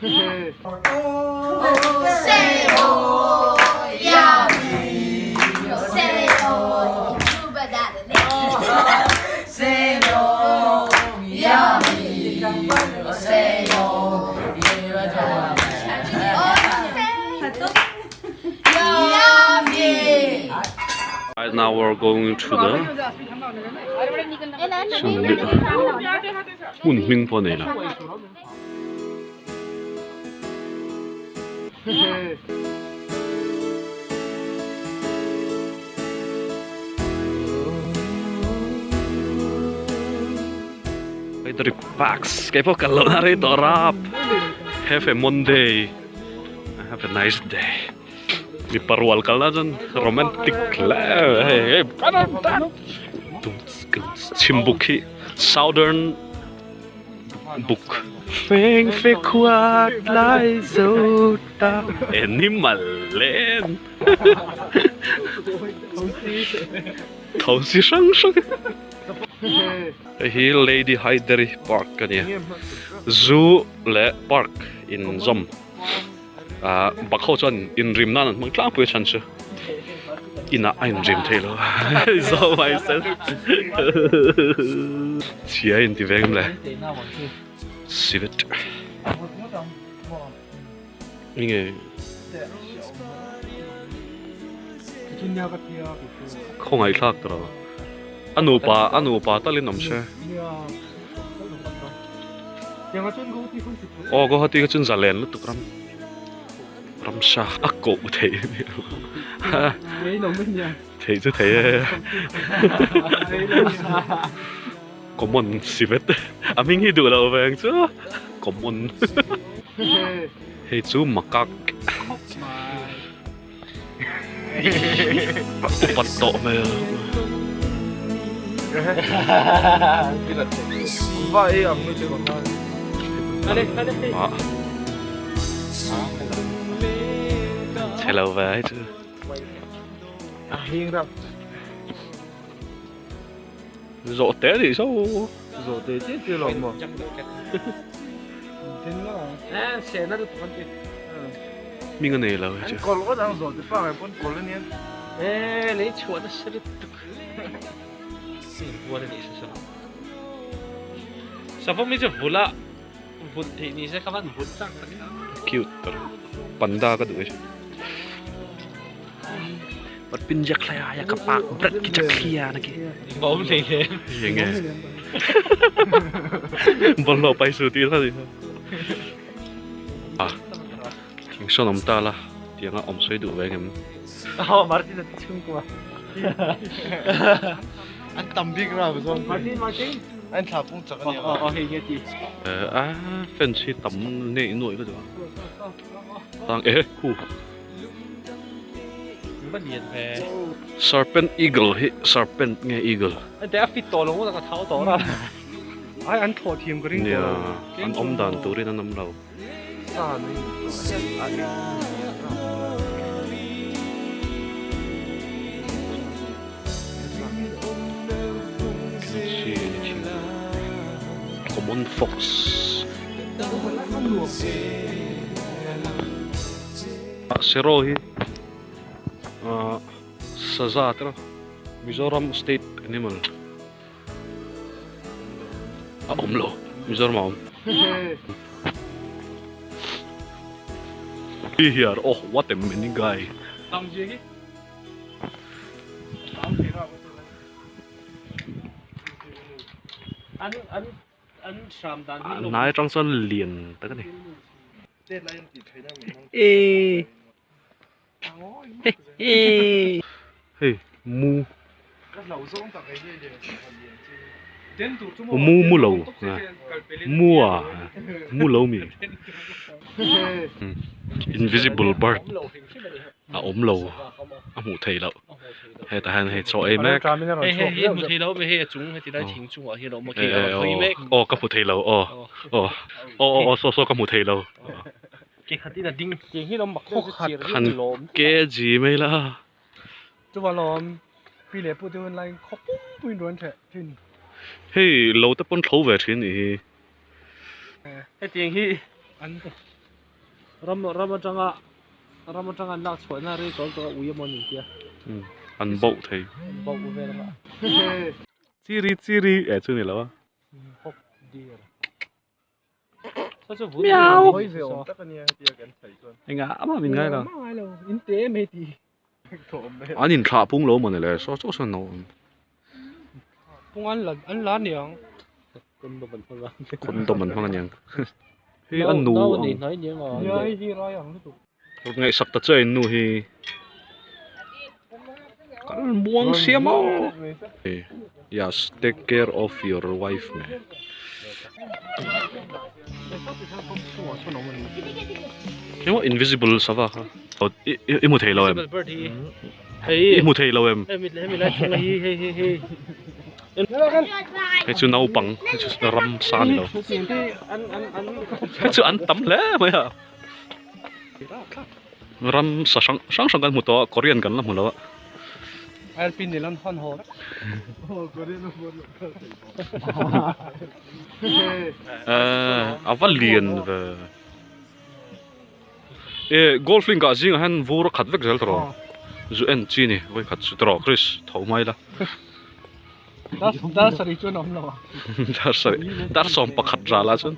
Right now we're going to the Minh po này là Hyderi packs. Kayak po kalau nari torap. Have a Monday. Have a nice day. Di parwal kala dyan, romantic lah. Hey, Chimbuki, Southern Book. Feng fe quạt lại dấu ta. Animal lên. Thấu xí sẵn sẵn. Hi Lady Hyderi Park ka niya. Zoo le park in Zom. Bakho chuan in rim nan mang tlang pui chan chu. Ina ein rim thelo. So my sense. Chia in ti veng le. Sivet. Inge. Không ai khác rồi. Anu pa talin om se. Có hati ka chun zalen lu tukram. Ram sha akko thei. Thei chu thei. Common sivet. Aming hi du la oveng chu. Common. Hei chu makak. Upat to me. Vai am nu te gona. Ale. Hello vậy chứ. Hiên đâu. Rộ té thì sao? Rộ té chết chưa lòng mà. Thế nó xe nó được con kia. Mình cái này là chứ. Còn có đang rộ thì phải con còn lên nha. Ê, lấy chuột nó sẽ được. What it is so. Sa phong mi je vula vut thi ni se kawan vut tak tak. Cute. Panda ka duwe. Pat pinjak la ya kapak brat ki chakhiya na ki. Bom le le. Yenge. Bon lo pai su ti sa di. King son om ta la. Tianga om soi du ve ngem. Martin chung kwa. Anh tầm biết ra rồi sao? Martin. Anh thả cũng chắc anh nhớ. Hay cái gì? Phần chi tầm nệ nổi cái đó. Đang hu. Bất nhiên về. Serpent eagle, serpent nghe eagle. Anh để fit to luôn, nó tháo to ra. Anh thọ thêm cái ring. Anh ôm đàn tụi nó nằm lâu. Sao này? Common fox. Sero hi. Saza tera. Mizoram state animal. Omlo. Mizoram om. Here, oh, what a mini guy. Nãy trong sân liền tới cái này. Hey, mu. Mu lầu. Mu lầu mi. Invisible bird. Ốm lầu. Mù thầy lầu. Hay ta hay cho em ấy. Hay mù thầy lầu với hay chúng hay thì đã tiếng trung ở hay lầu mà kia hơi mẹ. Các mù thầy lầu. So các mù thầy lầu. Cái khát là đinh cái hay lầu mặc khát khăn cái gì mấy là. Chú bảo lòm vì lẽ bữa tôi lại khóc bún luôn thế. Hey, lầu tập bún thấu về thế này. Cái tiếng hi anh Rama nak chuan na re có uya morning kia. Ăn bậu thấy. Bậu về lắm ạ. Chiri, chú này là Hop deer. Meow. Anh ạ, mà mình ngay là. In tế mê thì. Anh nhìn thả bung lỗ mà này là sao sao nó. Bung ăn lá niang. Con tôm mình hoang nhang. Hi ăn nụ. Ngày sắp tới chơi nụ hi. Kan buang siya mo. Yes, take care of your wife man. Cái mo invisible sa va ha. Imu thei lo em. Imu thei lo em. Cái chú nấu bằng, cái chú ram san đâu. Cái chú ăn tắm lẽ mày à. Ram sang cái một to Korean kan lắm một Alpin ni lan hon ho. Avalien về. Golfing cả gì hắn vô khát vek zel tro. Zu en chi ni, với khát su tro Chris thấu mai la. Dar sari chu nom lo. Dar som pa khat ra la chun.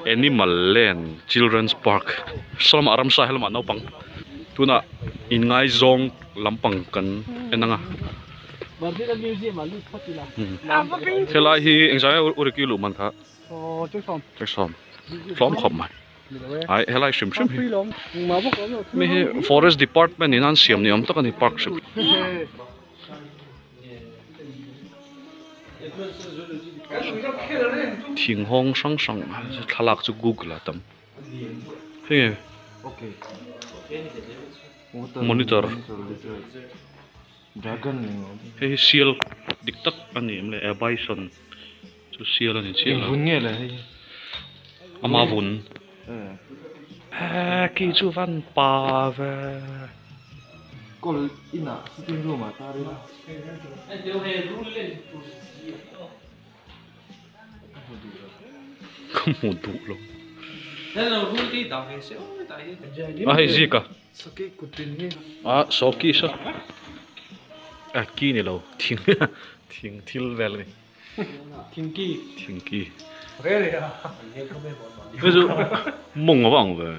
Animal Land Children's Park. Salam aram sa helma no pang. Tuna in ngai zong lampang kan enanga. Bardi museum alu khatila. Helai hi engjaya uriki lu man tha. Check som. Flom khom mai. Ai helai shim shim. Me forest department in an siam ni am ta kan park ship. Thing hong sang thalak chu Google atam. Hey. Okay. Monitor. Dragon. Hey seal diktak ani amle bison. Chu seal ani seal. Vun nge la hey. Ama vun. Ki chu van pa ve. Kol ina sitting room à ta đi. Không một đủ luôn. Hay gì cả? Soki sao? Ki này đâu? Thiên thiêu về này. Thiên ki. Bây giờ mông ở vòng về.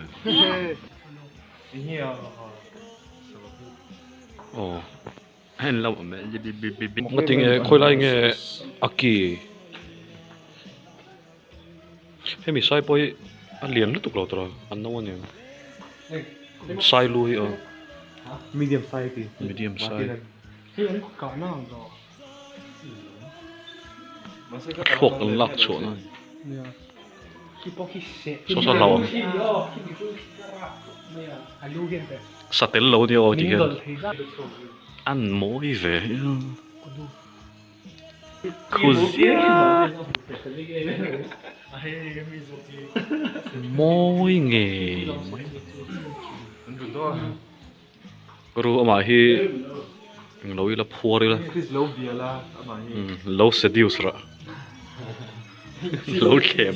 Ồ, anh lâu mà nó tiếng khôi lại nghe Aki. Hay mình sai bôi anh liền lúc tục lâu rồi anh nấu anh em sai lui Medium size thì. Medium size. Khi anh có nó rồi. Thuộc anh lắc chỗ này. Sao lâu sao tên lâu đi ô thì ăn mối về mối nghề rồi mà hi lâu là phua đi là lâu seduce rồi lâu kém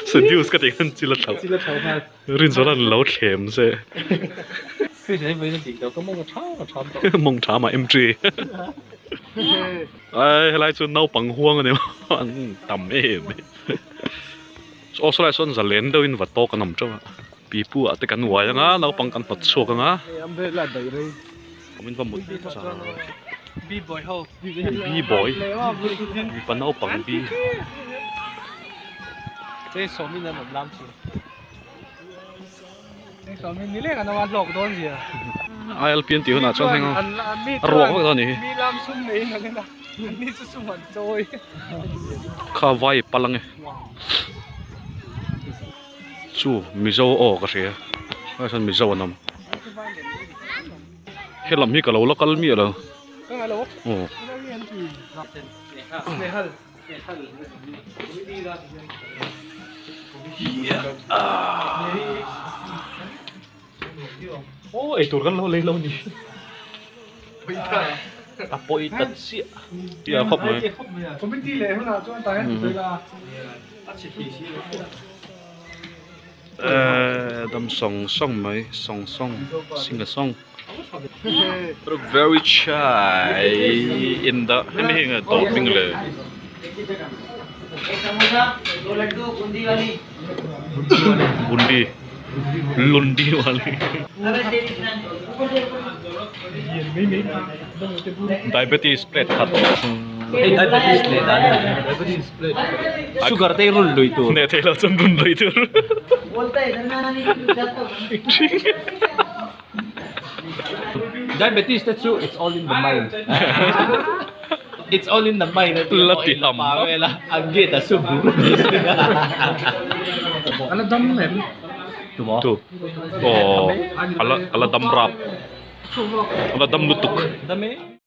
seduce cái tiếng chỉ là thầu rin số là lâu kém sẽ mong trả mà em truy ai lại cho nấu bằng huang này mà anh tầm em số lại số là lên đâu in vật to cái nằm trong bị pu ở cái cắn hoài ngá nấu bằng cắn bật số cái ngá mình vào một B-boy ho. B-boy. Mình phải nấu bằng B. Thế số mình là một làm gì? Thế số mình nghĩ là nó ăn lộc đó gì à? Ai alpien tiêu na trong hàng không? Ruộng cái đó nhỉ? Mi làm sum này là cái nào? Mi sum hẳn rồi. Khá vai palang ấy. Chú, mi dâu ổ cái gì? Ai san mi dâu nằm? Hết làm hi cả lâu local mi rồi. Ồ. Ôi, tụi con lâu lấy lâu nhỉ? Apoi tật xịa. Giờ khóc mới. Không biết đi lệ hôm nào cho anh tay rồi là. Dam song mai song sing a song. But very shy in the hemi topping le. Bundi lundi wali. Diabetes plate khatah. diabetes plate. Sugar tayo rulo ito. Ne tayo lang rulo ito. Diabetes, that's true. It's all in the mind. It's all in the mind. Lati hamba. Agit subu. Ano dam men? Tuh. Oh, ala dam rap. Ala dam lutuk. Dami.